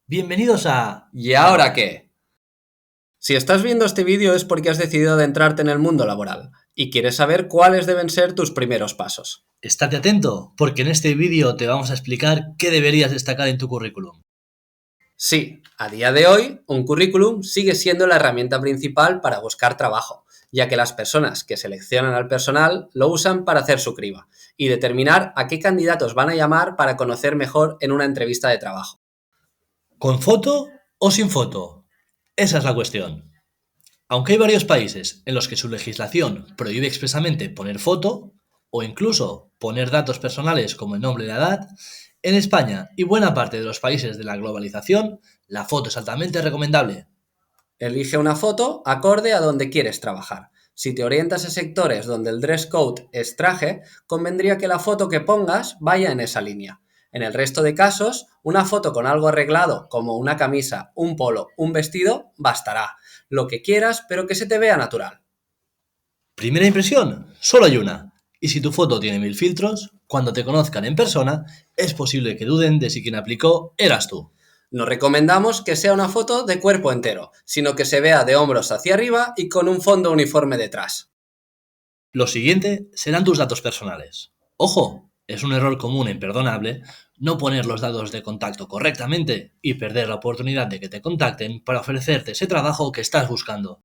Bienvenidos a... ¿Y ahora qué? Si estás viendo este vídeo es porque has decidido adentrarte en el mundo laboral y quieres saber cuáles deben ser tus primeros pasos. Estate atento, porque en este vídeo te vamos a explicar qué deberías destacar en tu currículum. Sí, a día de hoy, un currículum sigue siendo la herramienta principal para buscar trabajo, ya que las personas que seleccionan al personal lo usan para hacer su criba y determinar a qué candidatos van a llamar para conocer mejor en una entrevista de trabajo. ¿Con foto o sin foto? Esa es la cuestión. Aunque hay varios países en los que su legislación prohíbe expresamente poner foto o incluso poner datos personales como el nombre y la edad, en España y buena parte de los países de la globalización, la foto es altamente recomendable. Elige una foto acorde a donde quieres trabajar. Si te orientas a sectores donde el dress code es traje, convendría que la foto que pongas vaya en esa línea. En el resto de casos, una foto con algo arreglado, como una camisa, un polo, un vestido, bastará. Lo que quieras, pero que se te vea natural. Primera impresión, solo hay una. Y si tu foto tiene 1000 filtros, cuando te conozcan en persona, es posible que duden de si quien aplicó eras tú. No recomendamos que sea una foto de cuerpo entero, sino que se vea de hombros hacia arriba y con un fondo uniforme detrás. Lo siguiente serán tus datos personales. Ojo, es un error común e imperdonable no poner los datos de contacto correctamente y perder la oportunidad de que te contacten para ofrecerte ese trabajo que estás buscando.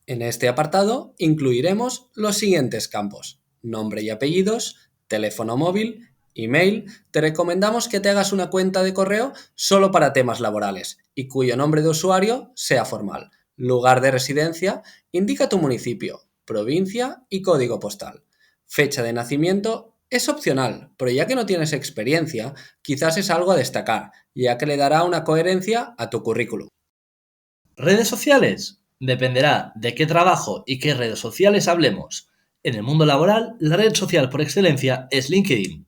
En este apartado incluiremos los siguientes campos: nombre y apellidos, teléfono móvil, email. Te recomendamos que te hagas una cuenta de correo solo para temas laborales y cuyo nombre de usuario sea formal. Lugar de residencia, indica tu municipio, provincia y código postal. Fecha de nacimiento es opcional, pero ya que no tienes experiencia, quizás es algo a destacar, ya que le dará una coherencia a tu currículum. ¿Redes sociales? Dependerá de qué trabajo y qué redes sociales hablemos. En el mundo laboral, la red social por excelencia es LinkedIn.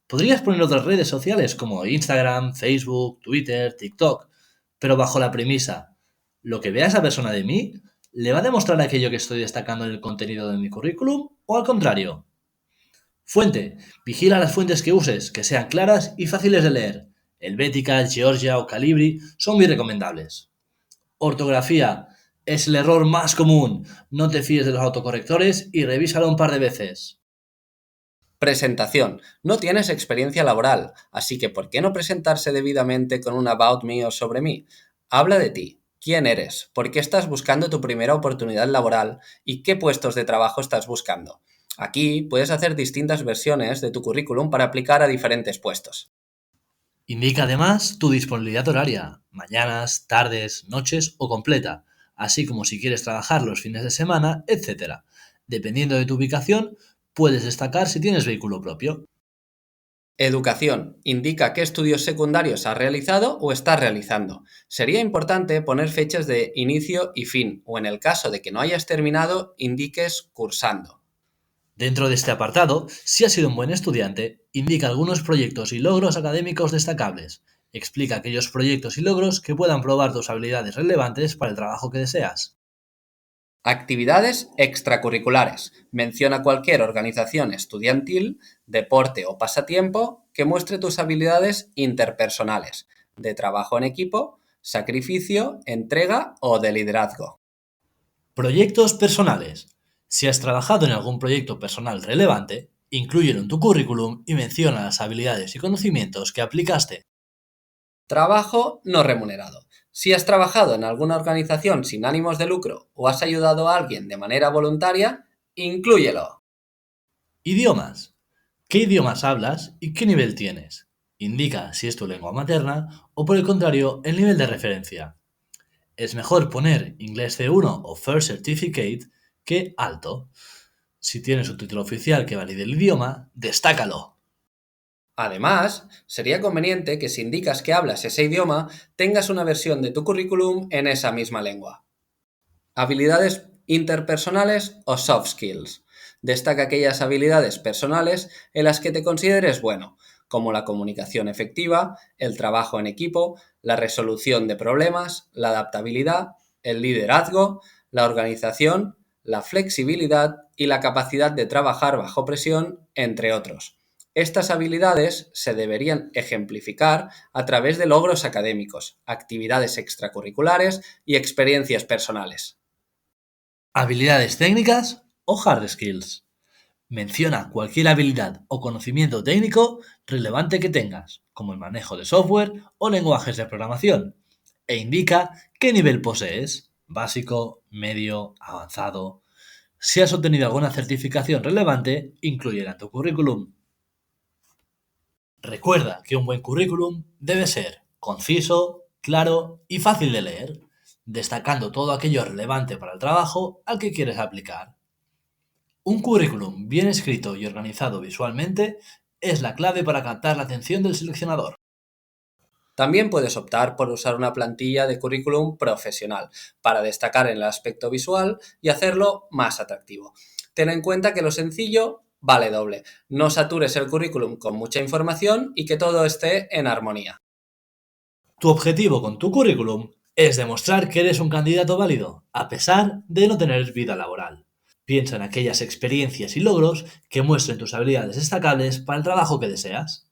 Podrías poner otras redes sociales como Instagram, Facebook, Twitter, TikTok, pero bajo la premisa, lo que vea esa persona de mí, ¿le va a demostrar aquello que estoy destacando en el contenido de mi currículum o al contrario? Fuente. Vigila las fuentes que uses, que sean claras y fáciles de leer. Helvética, Georgia o Calibri son muy recomendables. Ortografía. Es el error más común. No te fíes de los autocorrectores y revísalo un par de veces. Presentación. No tienes experiencia laboral, así que ¿por qué no presentarse debidamente con un about me o sobre mí? Habla de ti. ¿Quién eres? ¿Por qué estás buscando tu primera oportunidad laboral? ¿Y qué puestos de trabajo estás buscando? Aquí puedes hacer distintas versiones de tu currículum para aplicar a diferentes puestos. Indica además tu disponibilidad horaria, mañanas, tardes, noches o completa, así como si quieres trabajar los fines de semana, etc. Dependiendo de tu ubicación, puedes destacar si tienes vehículo propio. Educación. Indica qué estudios secundarios has realizado o estás realizando. Sería importante poner fechas de inicio y fin, o en el caso de que no hayas terminado, indiques cursando. Dentro de este apartado, si has sido un buen estudiante, indica algunos proyectos y logros académicos destacables. Explica aquellos proyectos y logros que puedan probar tus habilidades relevantes para el trabajo que deseas. Actividades extracurriculares. Menciona cualquier organización estudiantil, deporte o pasatiempo que muestre tus habilidades interpersonales, de trabajo en equipo, sacrificio, entrega o de liderazgo. Proyectos personales. Si has trabajado en algún proyecto personal relevante, inclúyelo en tu currículum y menciona las habilidades y conocimientos que aplicaste. Trabajo no remunerado. Si has trabajado en alguna organización sin ánimos de lucro o has ayudado a alguien de manera voluntaria, inclúyelo. Idiomas. ¿Qué idiomas hablas y qué nivel tienes? Indica si es tu lengua materna o por el contrario el nivel de referencia. Es mejor poner inglés C1 o First Certificate que alto. Si tienes un título oficial que valide el idioma, destácalo. Además, sería conveniente que si indicas que hablas ese idioma, tengas una versión de tu currículum en esa misma lengua. Habilidades interpersonales o soft skills. Destaca aquellas habilidades personales en las que te consideres bueno, como la comunicación efectiva, el trabajo en equipo, la resolución de problemas, la adaptabilidad, el liderazgo, la organización, la flexibilidad y la capacidad de trabajar bajo presión, entre otros. Estas habilidades se deberían ejemplificar a través de logros académicos, actividades extracurriculares y experiencias personales. ¿Habilidades técnicas o hard skills? Menciona cualquier habilidad o conocimiento técnico relevante que tengas, como el manejo de software o lenguajes de programación, e indica qué nivel posees, básico, medio, avanzado. Si has obtenido alguna certificación relevante, inclúyela en tu currículum. Recuerda que un buen currículum debe ser conciso, claro y fácil de leer, destacando todo aquello relevante para el trabajo al que quieres aplicar. Un currículum bien escrito y organizado visualmente es la clave para captar la atención del seleccionador. También puedes optar por usar una plantilla de currículum profesional para destacar en el aspecto visual y hacerlo más atractivo. Ten en cuenta que lo sencillo vale doble. No satures el currículum con mucha información y que todo esté en armonía. Tu objetivo con tu currículum es demostrar que eres un candidato válido, a pesar de no tener vida laboral. Piensa en aquellas experiencias y logros que muestren tus habilidades destacables para el trabajo que deseas.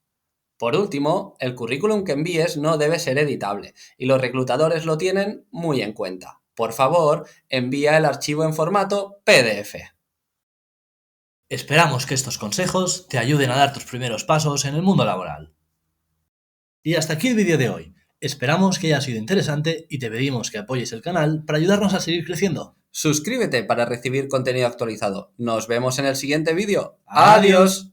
Por último, el currículum que envíes no debe ser editable y los reclutadores lo tienen muy en cuenta. Por favor, envía el archivo en formato PDF. Esperamos que estos consejos te ayuden a dar tus primeros pasos en el mundo laboral. Y hasta aquí el vídeo de hoy. Esperamos que haya sido interesante y te pedimos que apoyes el canal para ayudarnos a seguir creciendo. Suscríbete para recibir contenido actualizado. Nos vemos en el siguiente vídeo. ¡Adiós!